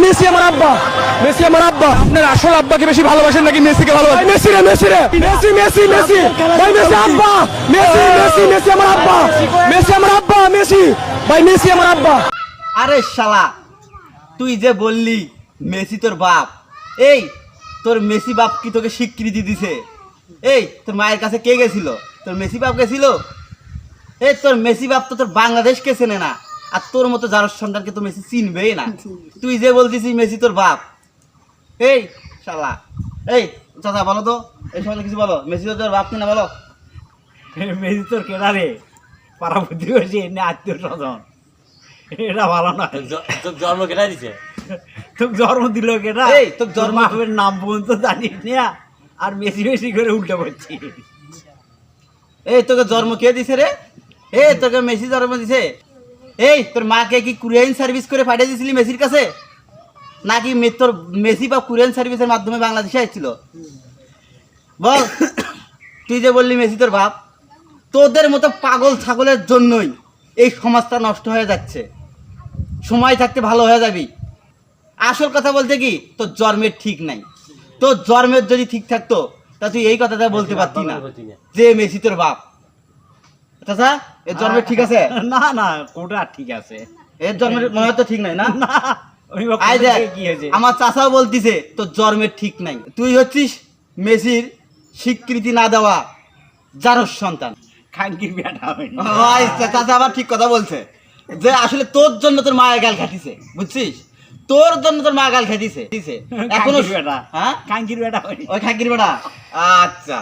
Messi আমার আব্বা, Messi আমার আব্বা। আপনার আসল আব্বাকে বেশি ভালোবাসেন নাকি মেসিকে ভাই ভালোবাসেন? মেসি রে, মেসি রে, মেসি মেসি মেসি, ভাই মেসি আব্বা, মেসি মেসি মেসি আমার আব্বা, মেসি আমার আব্বা, মেসি ভাই, মেসি আমার আব্বা। আরে শালা, তুই যে বললি মেসি তোর বাপ, এই তোর মেসি বাপ কি তোকে স্বীকৃতি দিছে? এই তোর মায়ের কাছে কে গেছিল? তোর মেসি বাপ গেছিল? এই তোর মেসি বাপ তো তোর বাংলাদেশকে চেনে না, আর তোর মতো যার সন্তানকে তো মেসি চিনবেই না। তুই যে বলতেছিস মেসি তোর বাপ, এই শালা, এই চাচা বলো তো, এই সময় কিছু বলো, মেসি তো তোর বাপ কিনা বলো। মেজি তোর কেনা রে, পাড়া প্রতিবেশী এনে আত্মীয় স্বজন, এটা ভালো না। তোর জন্ম কেটে দিছে? তোকে জন্ম দিল কেনা? এই, তোকে জন্ম- বাপের নাম পর্যন্ত জানিস না, আর বেশি বেশি করে উল্টা করছি। এই তোকে জন্ম কে দিছে রে? এই তোকে মেসি জন্ম দিছে? এই তোর মাকে কি কুরিয়ান সার্ভিস করে পাঠিয়ে দিয়েছিলি মেসির কাছে, নাকি তোর মেসি বা কুরিয়ান সার্ভিসের মাধ্যমে বাংলাদেশে আসছিল? বল। তুই যে বললি মেসি তোর বাপ, তোদের মতো পাগল ছাগলের জন্যই এই সমাজটা নষ্ট হয়ে যাচ্ছে। সময় থাকতে ভালো হয়ে যাবি। আসল কথা বলতে কি, তোর জন্মের ঠিক নাই। তোর জন্মের যদি ঠিক থাকতো তা তুই এই কথাটা বলতে পারতি না যে মেসি তোর বাপ। চাচা, এর জন্মের ঠিক আছে? না না, কোটা ঠিক আছে। এর জন্মের মনে হয় তো ঠিক নাই না? না, ওই বাপ আয় দেখ, কি হয়েছে? আমার চাচাও বলতিছে তোর জন্মের ঠিক নাই। তুই হচ্ছিস মেসির স্বীকৃতি না দেওয়া জারস সন্তান। খাঙ্কির বেটা হয়নি। চাচা আবার ঠিক কথা বলছে যে আসলে তোর জন্য তোর মায়ের গাল খাটিছে, বুঝছিস? তোর জন্য তোর মা গাল খাটিছে এখনো। খাঙ্কির বেটা, হ্যাঁ, খাঙ্কির বেটা হয়নি। ওই খাকির বেটা। আচ্ছা।